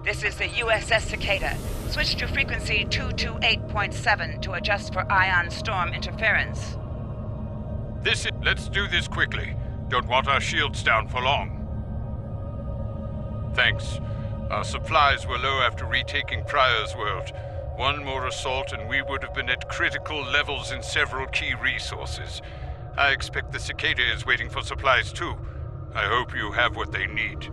This is the USS Cicada. Switch to frequency 228.7 to adjust for ion storm interference. Let's do this quickly. Don't want our shields down for long. Thanks. Our supplies were low after retaking Pryor's world. One more assault and we would have been at critical levels in several key resources. I expect the Cicada is waiting for supplies too. I hope you have what they need.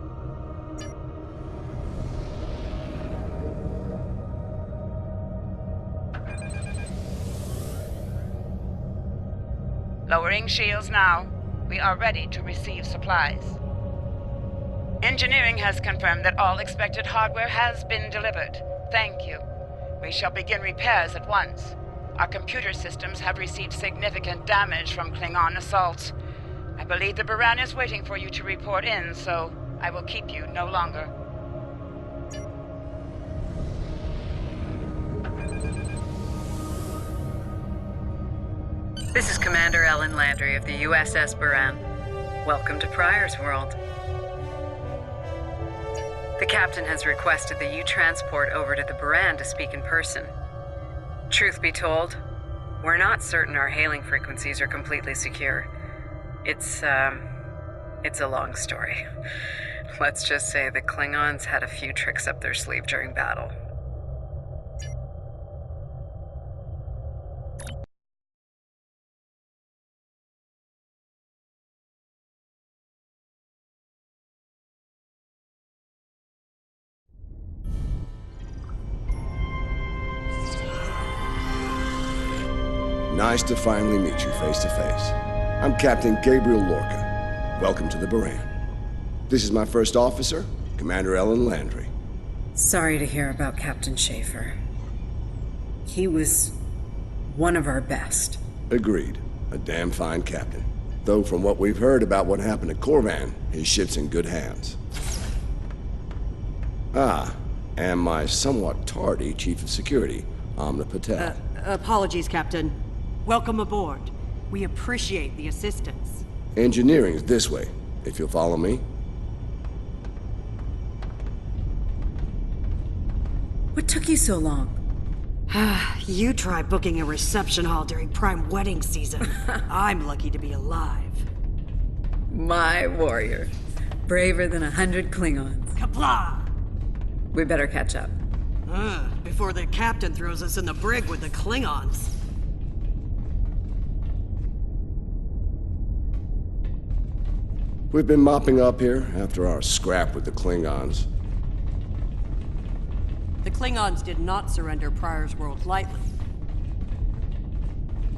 Lowering shields now. We are ready to receive supplies. Engineering has confirmed that all expected hardware has been delivered. Thank you. We shall begin repairs at once. Our computer systems have received significant damage from Klingon assaults. I believe the Baran is waiting for you to report in, so I will keep you no longer. This is Commander Ellen Landry of the USS Baran. Welcome to Pryor's world. The captain has requested that you transport over to the Baran to speak in person. Truth be told, we're not certain our hailing frequencies are completely secure. It's a long story. Let's just say the Klingons had a few tricks up their sleeve during battle. Nice to finally meet you face to face. I'm Captain Gabriel Lorca. Welcome to the Baran. This is my first officer, Commander Ellen Landry. Sorry to hear about Captain Schaefer. He was one of our best. Agreed. A damn fine captain. Though from what we've heard about what happened at Corvan, his ship's in good hands. And my somewhat tardy Chief of Security, Amna Patel. Apologies, Captain. Welcome aboard. We appreciate the assistance. Engineering's this way, if you'll follow me. What took you so long? You try booking a reception hall during prime wedding season. I'm lucky to be alive. My warrior. Braver than 100 Klingons. Kapla! We better catch up. Before the captain throws us in the brig with the Klingons. We've been mopping up here after our scrap with the Klingons. The Klingons did not surrender Pryor's world lightly.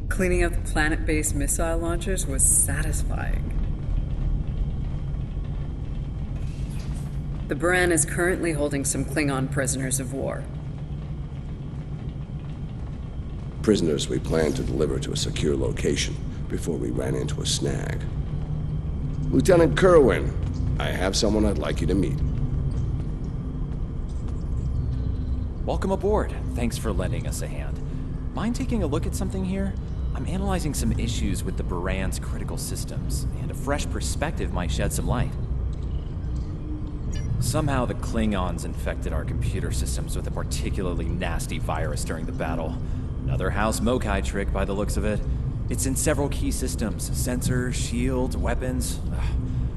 Cleaning up the planet-based missile launchers was satisfying. The Baran is currently holding some Klingon prisoners of war. Prisoners we planned to deliver to a secure location before we ran into a snag. Lieutenant Kerwin, I have someone I'd like you to meet. Welcome aboard. Thanks for lending us a hand. Mind taking a look at something here? I'm analyzing some issues with the Baran's critical systems, and a fresh perspective might shed some light. Somehow the Klingons infected our computer systems with a particularly nasty virus during the battle. Another House Mokai trick by the looks of it. It's in several key systems, sensors, shields, weapons.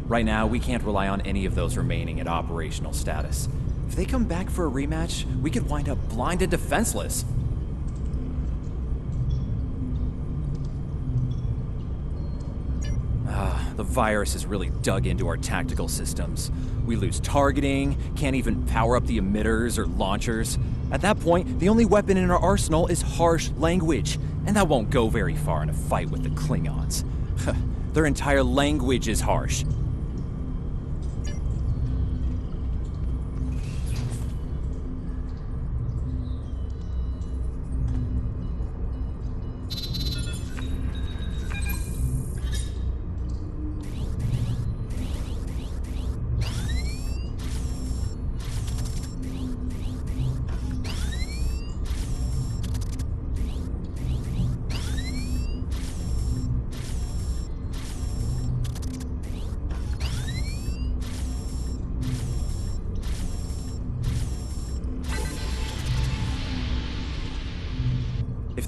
Right now, we can't rely on any of those remaining at operational status. If they come back for a rematch, we could wind up blind and defenseless. The virus has really dug into our tactical systems. We lose targeting, can't even power up the emitters or launchers. At that point, the only weapon in our arsenal is harsh language, and that won't go very far in a fight with the Klingons. Their entire language is harsh.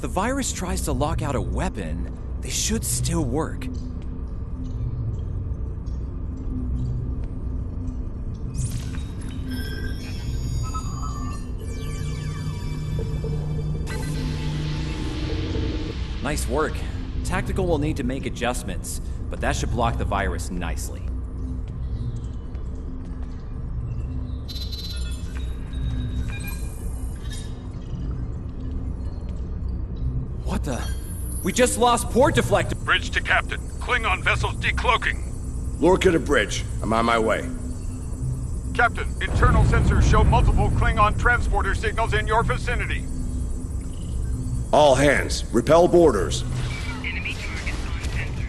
the virus tries to lock out a weapon, they should still work. Nice work. Tactical will need to make adjustments, but that should block the virus nicely. What the? We just lost port deflector. Bridge to Captain. Klingon vessels decloaking. Lorca to bridge. I'm on my way. Captain, internal sensors show multiple Klingon transporter signals in your vicinity. All hands, repel boarders. Enemy targets on sensor.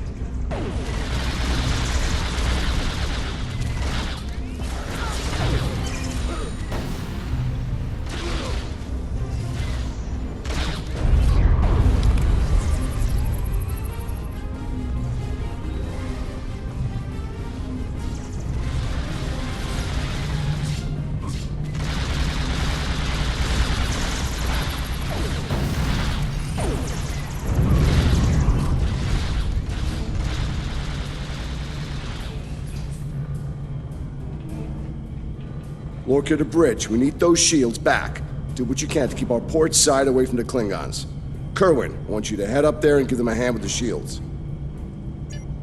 Lorca to bridge. We need those shields back. Do what you can to keep our port side away from the Klingons. Kerwin, I want you to head up there and give them a hand with the shields.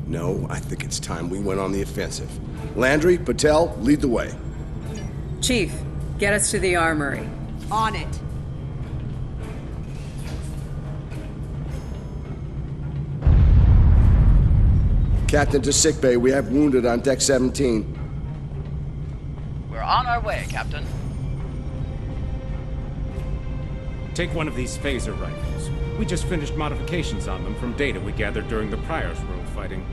No, I think it's time we went on the offensive. Landry, Patel, lead the way. Chief, get us to the armory. On it. Captain to sickbay. We have wounded on deck 17. We're on our way, Captain. Take one of these phaser rifles. We just finished modifications on them from data we gathered during the Prior's World fighting.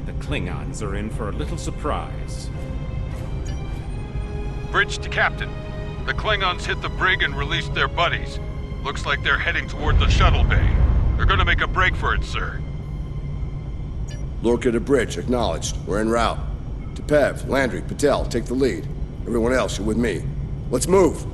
The Klingons are in for a little surprise. Bridge to Captain. The Klingons hit the brig and released their buddies. Looks like they're heading toward the shuttle bay. They're gonna make a break for it, sir. Lorca to bridge. Acknowledged. We're en route. To Pev, Landry, Patel, take the lead. Everyone else, you're with me. Let's move!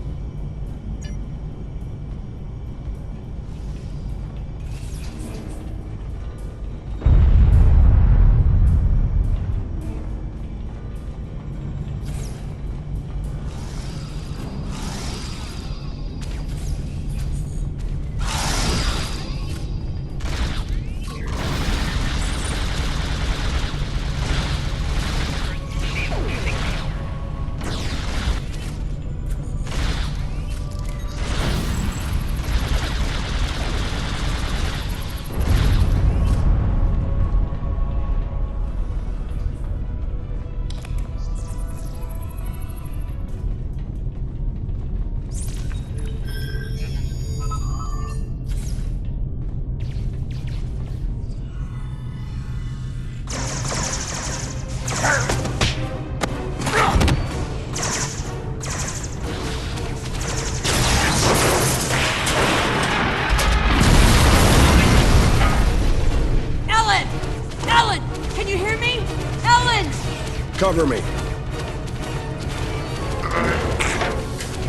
Cover me.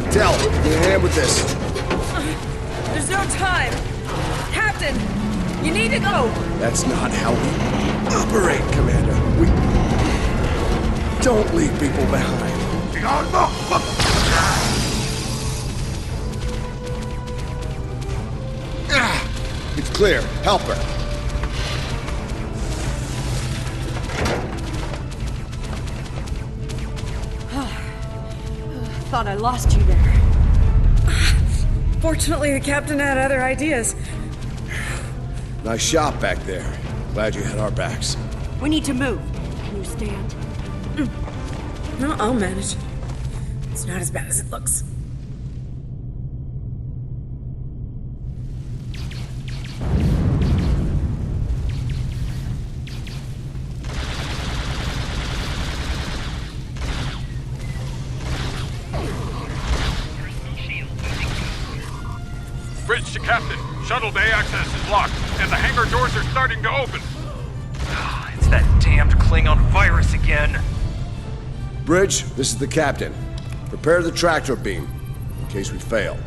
Patel, give me a hand with this. There's no time. Captain, you need to go. That's not how we operate, Commander. We don't leave people behind. It's clear. Help her. Thought I lost you there. Fortunately, the captain had other ideas. Nice shot back there. Glad you had our backs. We need to move. Can you stand? No, I'll manage. It's not as bad as it looks. Bridge to Captain. Shuttle bay access is locked, and the hangar doors are starting to open. It's that damned Klingon virus again. Bridge, this is the captain. Prepare the tractor beam, in case we fail.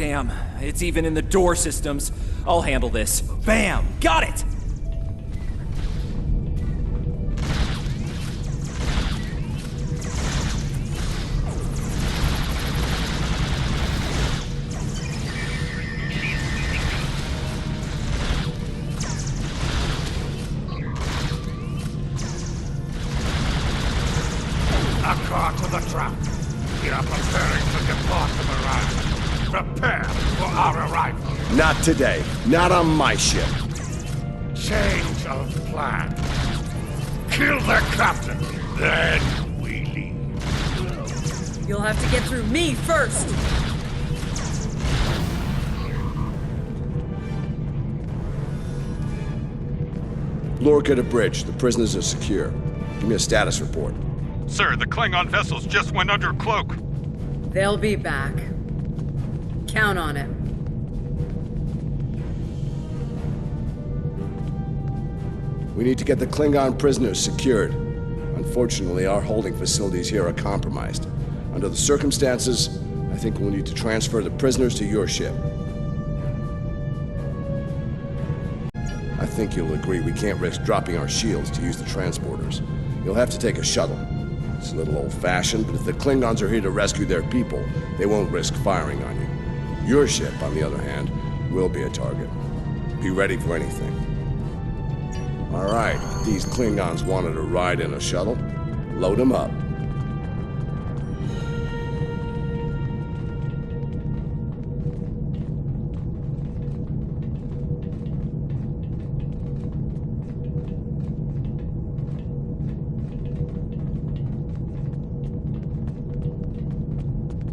damn. It's even in the door systems. I'll handle this. Bam! Got it! A car to the trap. We are preparing to depart the Mirage. Prepare for our arrival. Not today. Not on my ship. Change of plan. Kill their captain, then we leave. You'll have to get through me first! Lorca to bridge. The prisoners are secure. Give me a status report. Sir, the Klingon vessels just went under cloak. They'll be back. Count on it. We need to get the Klingon prisoners secured. Unfortunately, our holding facilities here are compromised. Under the circumstances, I think we'll need to transfer the prisoners to your ship. I think you'll agree we can't risk dropping our shields to use the transporters. You'll have to take a shuttle. It's a little old-fashioned, but if the Klingons are here to rescue their people, they won't risk firing on you. Your ship, on the other hand, will be a target. Be ready for anything. All right, if these Klingons wanted to ride in a shuttle, load them up.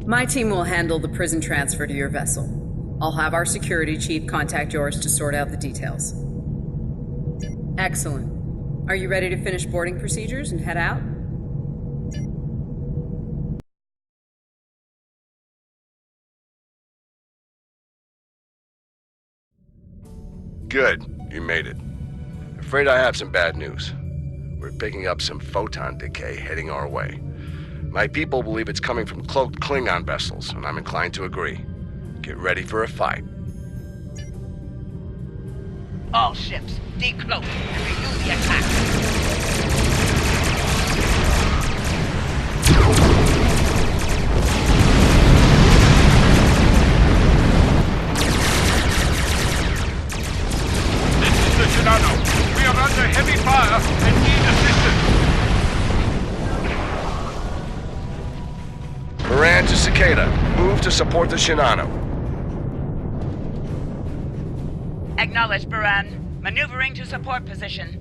My team will handle the prison transfer to your vessel. I'll have our security chief contact yours to sort out the details. Excellent. Are you ready to finish boarding procedures and head out? Good, you made it. Afraid I have some bad news. We're picking up some photon decay heading our way. My people believe it's coming from cloaked Klingon vessels, and I'm inclined to agree. Get ready for a fight. All ships, decloak and renew the attack. This is the Shinano. We are under heavy fire and need assistance. Moran to Cicada. Move to support the Shinano. Acknowledged, Baran. Maneuvering to support position.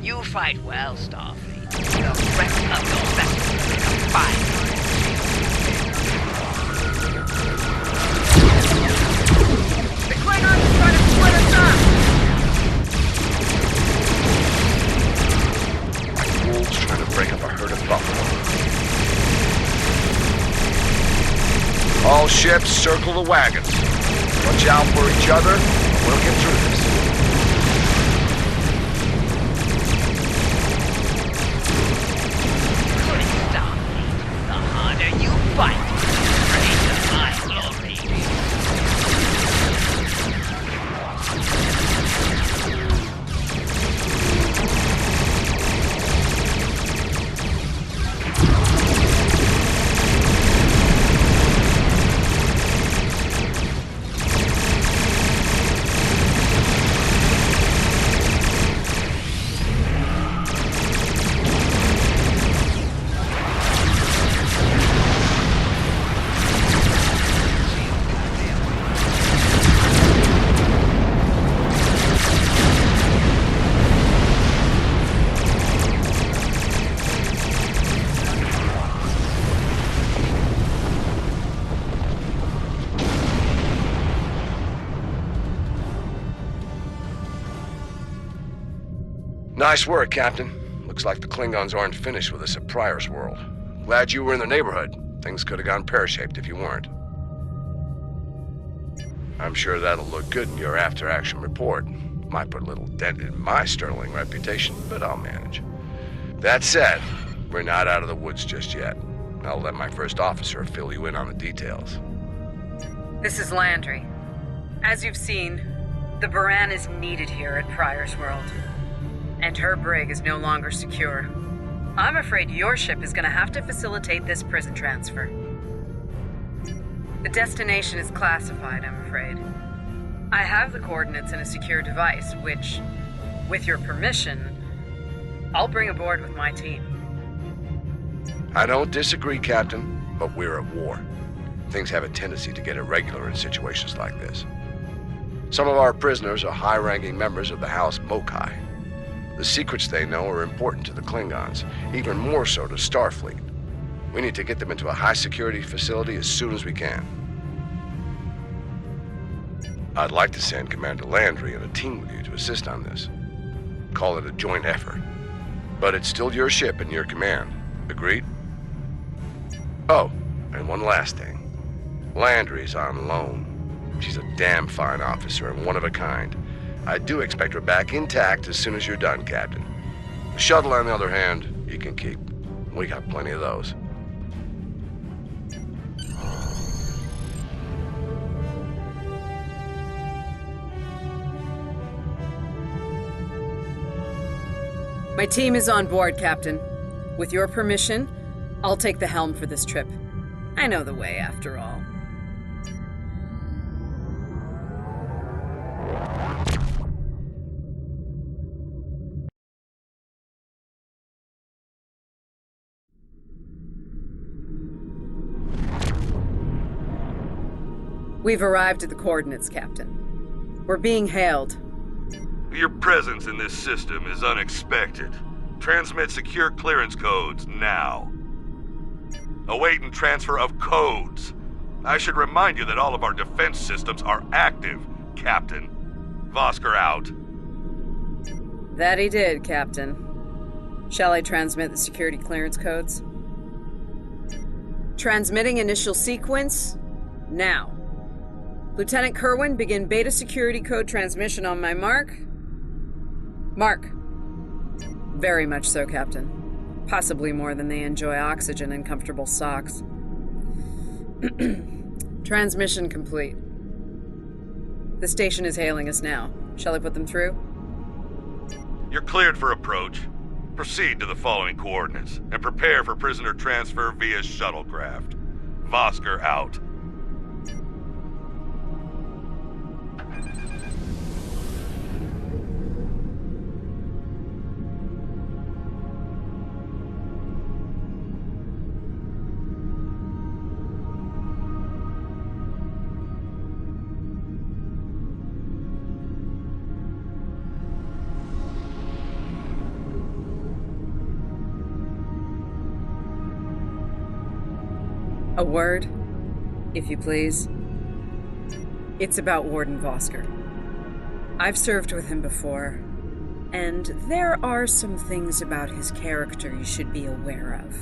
You fight well, Starfleet. The rest of your vessels will fight. The Klingons are trying to split us up! Wolves trying to break up a herd of buffalo. All ships, circle the wagons. Watch out for each other. We'll get through this. Good Starfleet. The harder you fight, the greater my glory. Nice work, Captain. Looks like the Klingons aren't finished with us at Pryor's World. Glad you were in the neighborhood. Things could have gone pear-shaped if you weren't. I'm sure that'll look good in your after-action report. Might put a little dent in my sterling reputation, but I'll manage. That said, we're not out of the woods just yet. I'll let my first officer fill you in on the details. This is Landry. As you've seen, the Baran is needed here at Pryor's World. And her brig is no longer secure. I'm afraid your ship is gonna have to facilitate this prison transfer. The destination is classified, I'm afraid. I have the coordinates in a secure device, which, with your permission, I'll bring aboard with my team. I don't disagree, Captain, but we're at war. Things have a tendency to get irregular in situations like this. Some of our prisoners are high-ranking members of the House Mokai. The secrets they know are important to the Klingons, even more so to Starfleet. We need to get them into a high-security facility as soon as we can. I'd like to send Commander Landry and a team with you to assist on this. Call it a joint effort. But it's still your ship and your command. Agreed? Oh, and one last thing. Landry's on loan. She's a damn fine officer and one of a kind. I do expect her back intact as soon as you're done, Captain. The shuttle, on the other hand, you can keep. We got plenty of those. My team is on board, Captain. With your permission, I'll take the helm for this trip. I know the way, after all. We've arrived at the coordinates, Captain. We're being hailed. Your presence in this system is unexpected. Transmit secure clearance codes now. Awaiting transfer of codes. I should remind you that all of our defense systems are active, Captain. Vosker out. That he did, Captain. Shall I transmit the security clearance codes? Transmitting initial sequence now. Lieutenant Kerwin, begin beta security code transmission on my mark. Mark. Very much so, Captain. Possibly more than they enjoy oxygen and comfortable socks. Transmission complete. The station is hailing us now. Shall I put them through? You're cleared for approach. Proceed to the following coordinates and prepare for prisoner transfer via shuttlecraft. Vosker out. A word, if you please. It's about Warden Vosker. I've served with him before, and there are some things about his character you should be aware of.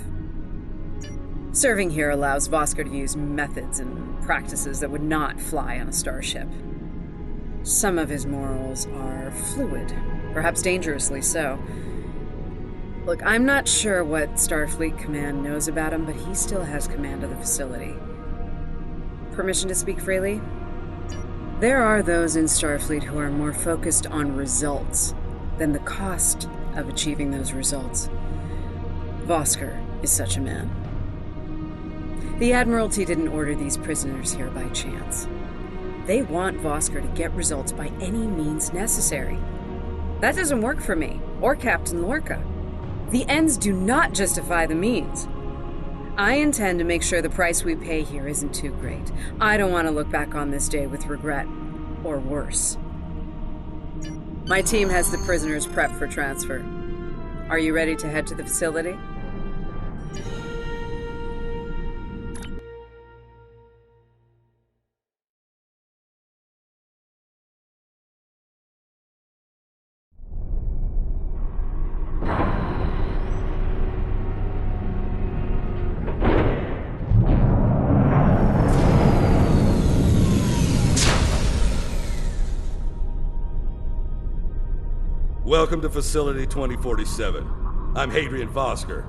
Serving here allows Vosker to use methods and practices that would not fly on a starship. Some of his morals are fluid, perhaps dangerously so. Look, I'm not sure what Starfleet Command knows about him, but he still has command of the facility. Permission to speak freely? There are those in Starfleet who are more focused on results than the cost of achieving those results. Vosker is such a man. The Admiralty didn't order these prisoners here by chance. They want Vosker to get results by any means necessary. That doesn't work for me, or Captain Lorca. The ends do not justify the means. I intend to make sure the price we pay here isn't too great. I don't want to look back on this day with regret, or worse. My team has the prisoners prepped for transfer. Are you ready to head to the facility? Welcome to Facility 2047. I'm Hadrian Vosker.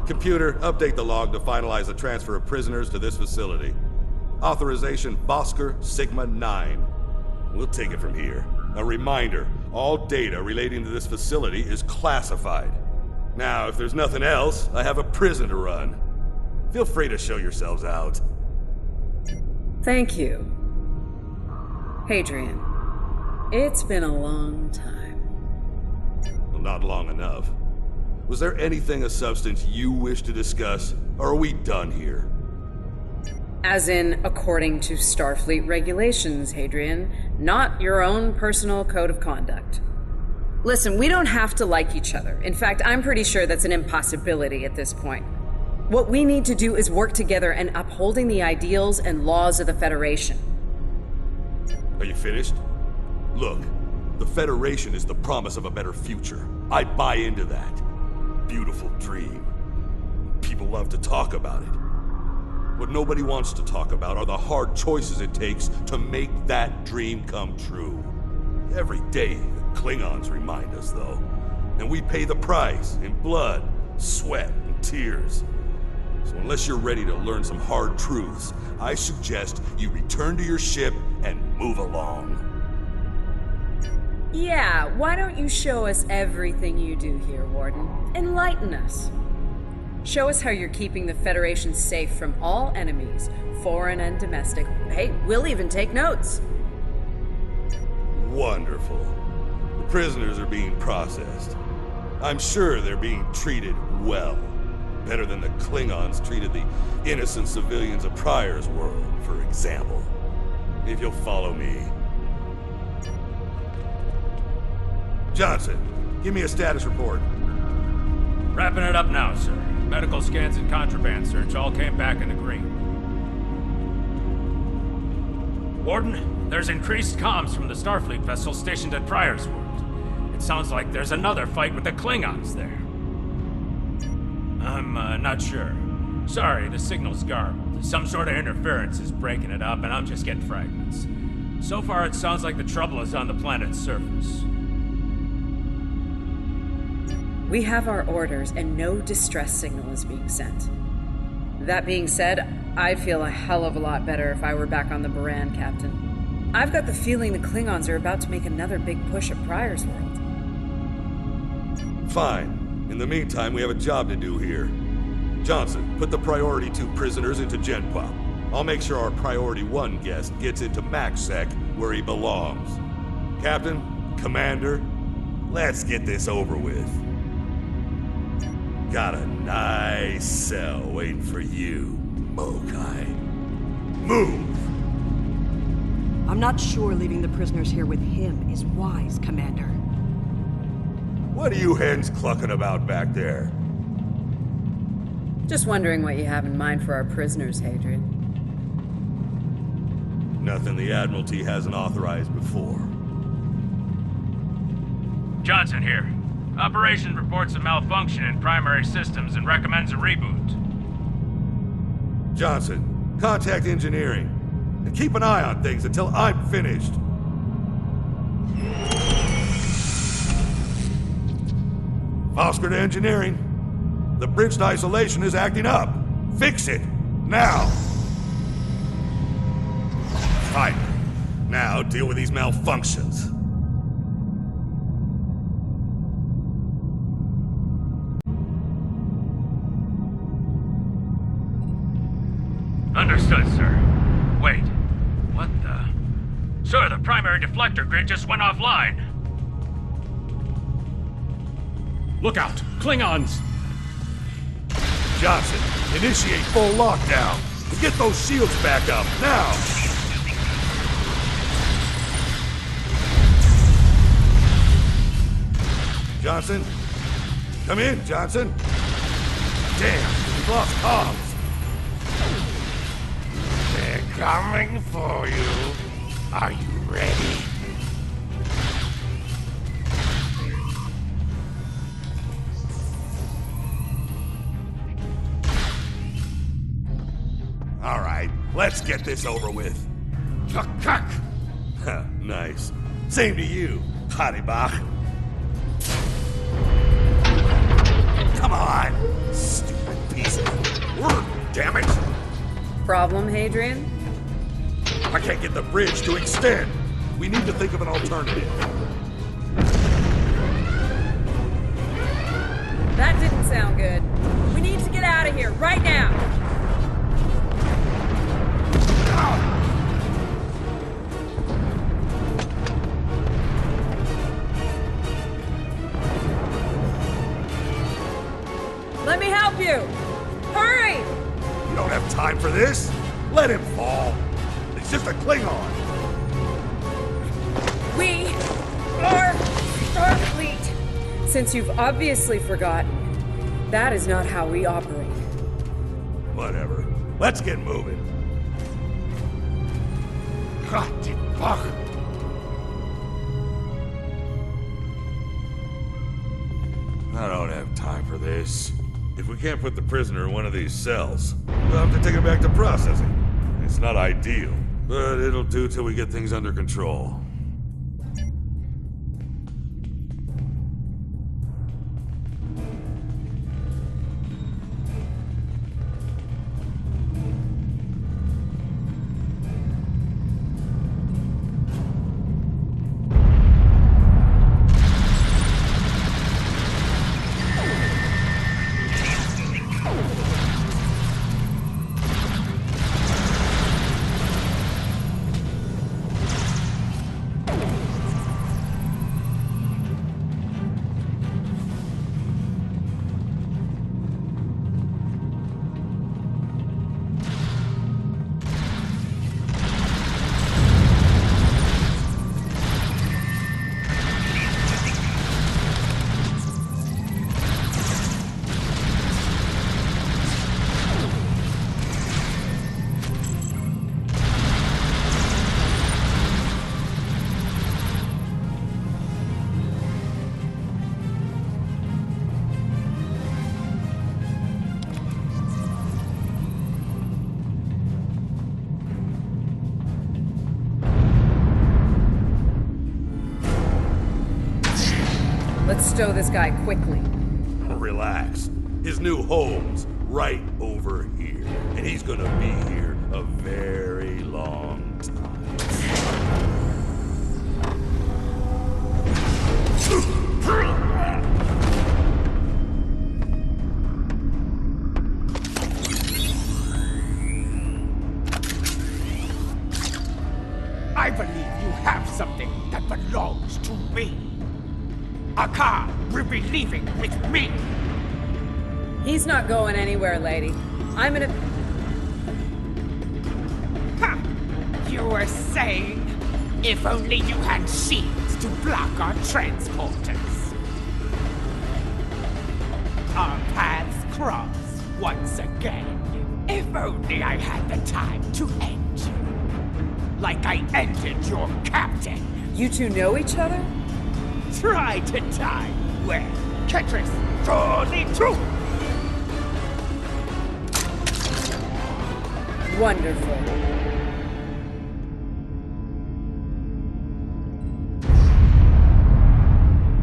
Computer, update the log to finalize the transfer of prisoners to this facility. Authorization Vosker Sigma 9. We'll take it from here. A reminder, all data relating to this facility is classified. Now, if there's nothing else, I have a prison to run. Feel free to show yourselves out. Thank you. Hadrian, it's been a long time. Well, not long enough. Was there anything of substance you wish to discuss, or are we done here? As in, according to Starfleet regulations, Hadrian, not your own personal code of conduct. Listen, we don't have to like each other. In fact, I'm pretty sure that's an impossibility at this point. What we need to do is work together in upholding the ideals and laws of the Federation. Are you finished? Look, the Federation is the promise of a better future. I buy into that. Beautiful dream. People love to talk about it. What nobody wants to talk about are the hard choices it takes to make that dream come true. Every day, the Klingons remind us, though. And we pay the price in blood, sweat, and tears. So unless you're ready to learn some hard truths, I suggest you return to your ship and move along. Yeah, why don't you show us everything you do here, Warden? Enlighten us. Show us how you're keeping the Federation safe from all enemies, foreign and domestic. Hey, we'll even take notes. Wonderful. The prisoners are being processed. I'm sure they're being treated well. Better than the Klingons treated the innocent civilians of Pryor's world, for example. If you'll follow me. Johnson, give me a status report. Wrapping it up now, sir. Medical scans and contraband search all came back in the green. Warden, there's increased comms from the Starfleet vessel stationed at Pryor's world. It sounds like there's another fight with the Klingons there. I'm not sure. Sorry, the signal's garbled. Some sort of interference is breaking it up, and I'm just getting fragments. So far, it sounds like the trouble is on the planet's surface. We have our orders, and no distress signal is being sent. That being said, I'd feel a hell of a lot better if I were back on the Baran, Captain. I've got the feeling the Klingons are about to make another big push at Pryor's world. Fine. In the meantime, we have a job to do here. Johnson, put the Priority 2 prisoners into Genpop. I'll make sure our Priority 1 guest gets into MaxSec, where he belongs. Captain, Commander, let's get this over with. Got a nice cell waiting for you, Mokai. Move! I'm not sure leaving the prisoners here with him is wise, Commander. What are you hens clucking about back there? Just wondering what you have in mind for our prisoners, Hadrian. Nothing the Admiralty hasn't authorized before. Johnson here. Operation reports a malfunction in primary systems and recommends a reboot. Johnson, contact engineering. And keep an eye on things until I'm finished. Oscar to engineering. The bridge to isolation is acting up. Fix it. Now. Right. Now deal with these malfunctions. Understood, sir. Wait. What the? Sir, the primary deflector grid just went offline. Look out! Klingons! Johnson, initiate full lockdown. Get those shields back up, now! Johnson? Come in, Johnson. Damn, we've lost comms. They're coming for you. Are you ready? All right, let's get this over with. Chuck! Nice. Same to you, Haribach. Come on, stupid Easy. Work, damn it! Problem, Hadrian? I can't get the bridge to extend. We need to think of an alternative. That didn't sound good. We need to get out of here, right now! Let me help you! Hurry! We don't have time for this. Let him fall. It's just a Klingon. We are Starfleet! Since you've obviously forgotten, that is not how we operate. Whatever. Let's get moving. God, fuck. I don't have time for this. If we can't put the prisoner in one of these cells, we'll have to take him back to processing. It's not ideal, but it'll do till we get things under control. Let's stow this guy quickly. Relax. His new home's right over here. And he's gonna be here a very long time. I believe you have something that belongs to me. A car will be leaving with me. He's not going anywhere, lady. I'm gonna... Ha! You were saying, if only you had shields to block our transporters. Our paths cross once again. If only I had the time to end you. Like I ended your captain. You two know each other? Try to die well. Ketris, surely true. Wonderful.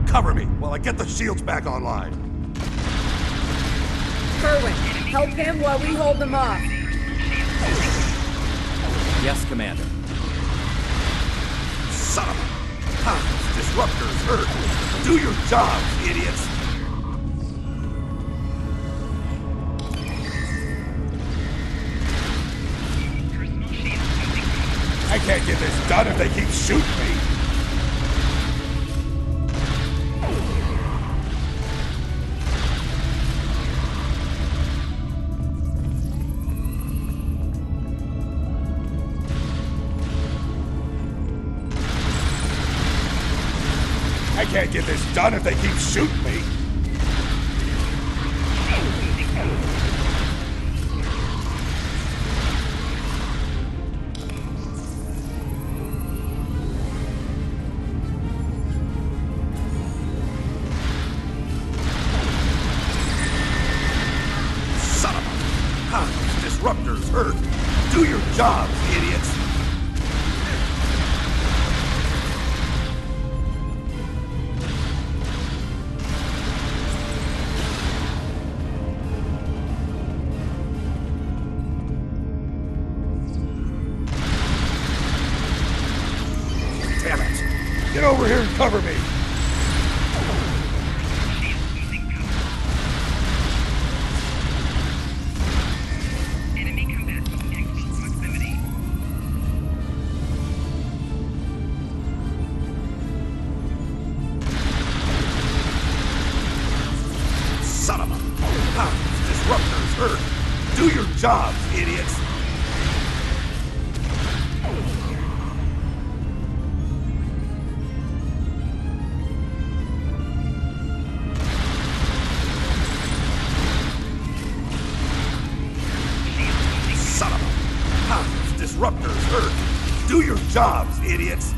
Cover me while I get the shields back online. Kerwin, help him while we hold them off. Yes, Commander. Son of a... Disruptors hurt. Do your job, idiots. I can't get this done if they keep shooting me. I can't get this done if they keep shooting me. Son of a... Disruptors hurt. Do your jobs, idiots. jobs, idiots! Son of a... Powers, disruptors, Earth! Do your jobs, idiots!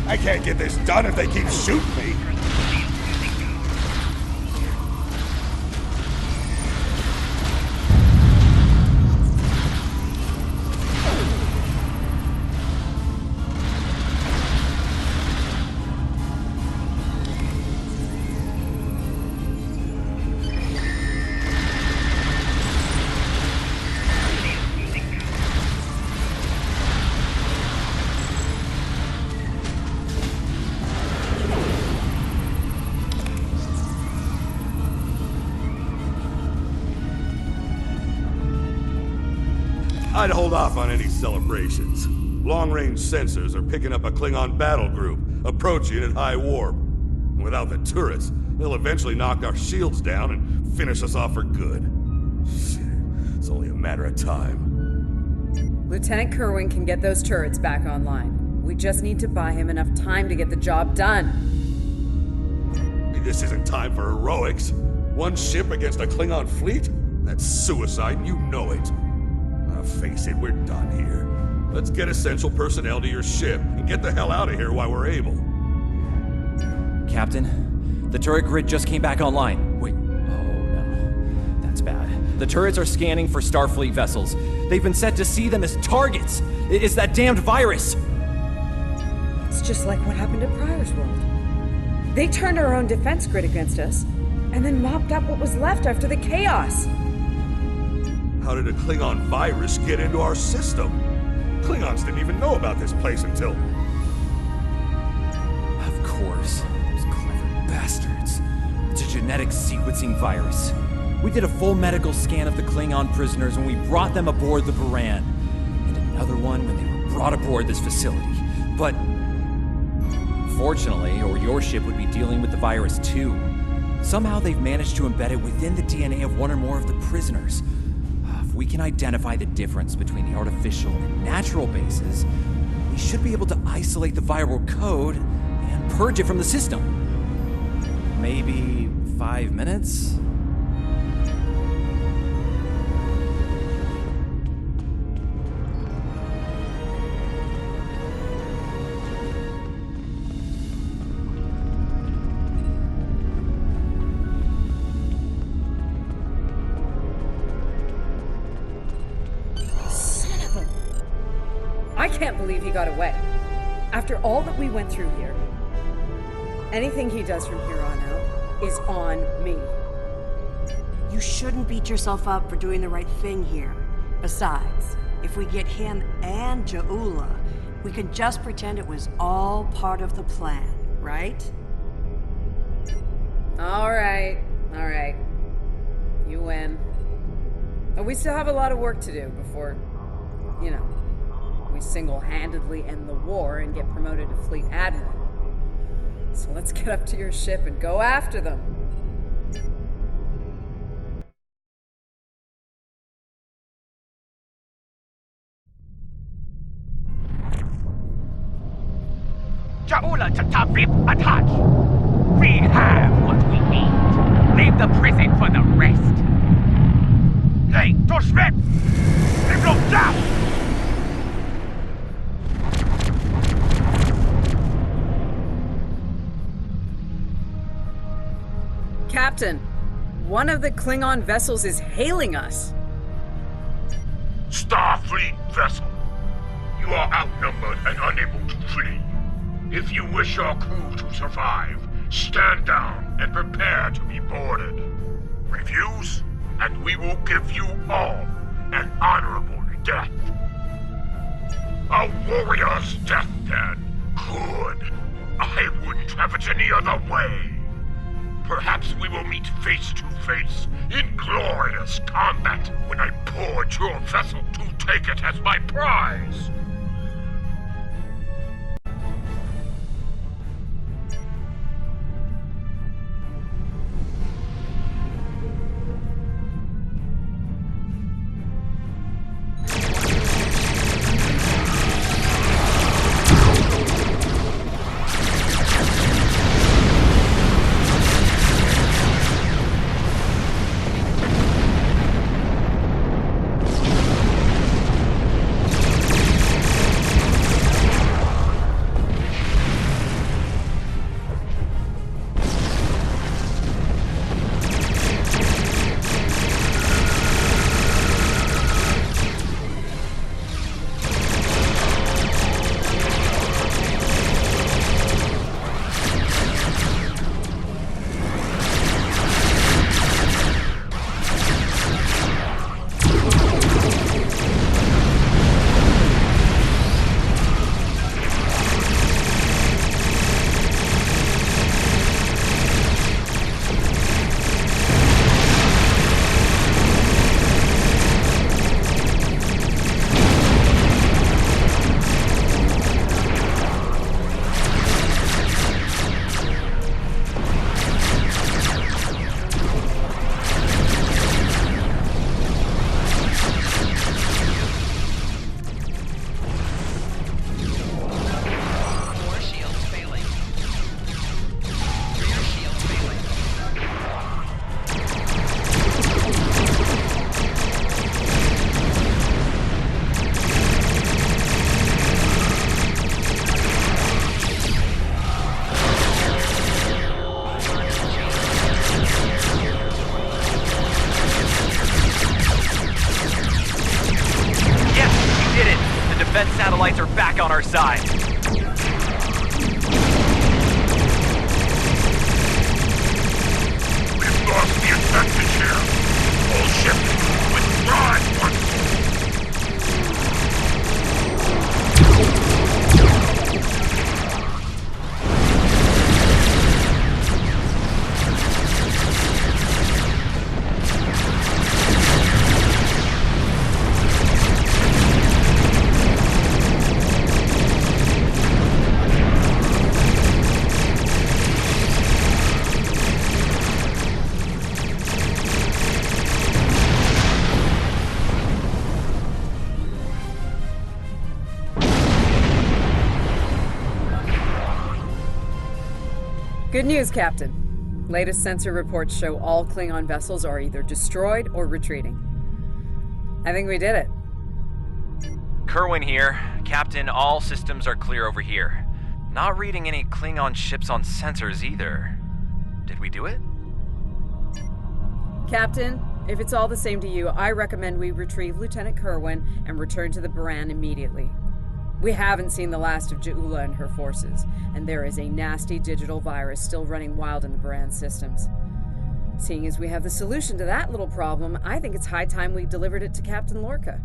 I can't get this done if they keep shooting me. I'd hold off on any celebrations. Long-range sensors are picking up a Klingon battle group, approaching at high warp. Without the turrets, they'll eventually knock our shields down and finish us off for good. Shit, it's only a matter of time. Lieutenant Kerwin can get those turrets back online. We just need to buy him enough time to get the job done. This isn't time for heroics. One ship against a Klingon fleet? That's suicide, and you know it. Face it, we're done here. Let's get essential personnel to your ship and get the hell out of here while we're able. Captain, the turret grid just came back online. Wait, oh no, that's bad. The turrets are scanning for Starfleet vessels. They've been set to see them as targets. It's that damned virus. It's just like what happened at Pryor's World. They turned our own defense grid against us, and then mopped up what was left after the chaos. How did a Klingon virus get into our system? Klingons didn't even know about this place until... Of course. Those clever bastards. It's a genetic sequencing virus. We did a full medical scan of the Klingon prisoners when we brought them aboard the Baran. And another one when they were brought aboard this facility. But... fortunately, or your ship would be dealing with the virus too. Somehow they've managed to embed it within the DNA of one or more of the prisoners. If we can identify the difference between the artificial and natural bases, we should be able to isolate the viral code and purge it from the system. Maybe 5 minutes? I can't believe he got away. After all that we went through here, anything he does from here on out is on me. You shouldn't beat yourself up for doing the right thing here. Besides, if we get him and Jaula, we can just pretend it was all part of the plan, right? All right. You win. But we still have a lot of work to do before, we single-handedly end the war and get promoted to Fleet Admiral. So let's get up to your ship and go after them. Jaula to Tavip Attack! We have what we need. Leave the prison for the rest. Hey, to Schmidt! Leave no doubt! Captain, one of the Klingon vessels is hailing us. Starfleet vessel. You are outnumbered and unable to flee. If you wish your crew to survive, stand down and prepare to be boarded. Refuse, and we will give you all an honorable death. A warrior's death, then. Good. I wouldn't have it any other way. Perhaps we will meet face to face in glorious combat when I board your vessel to take it as my prize. Satellites are back on our side. We've lost the advantage here. All ships, withdraw at once. Good news, Captain. Latest sensor reports show all Klingon vessels are either destroyed or retreating. I think we did it. Kerwin here. Captain, all systems are clear over here. Not reading any Klingon ships on sensors either. Did we do it? Captain, if it's all the same to you, I recommend we retrieve Lieutenant Kerwin and return to the Baran immediately. We haven't seen the last of Ja'ula and her forces, and there is a nasty digital virus still running wild in the Baran systems. Seeing as we have the solution to that little problem, I think it's high time we delivered it to Captain Lorca.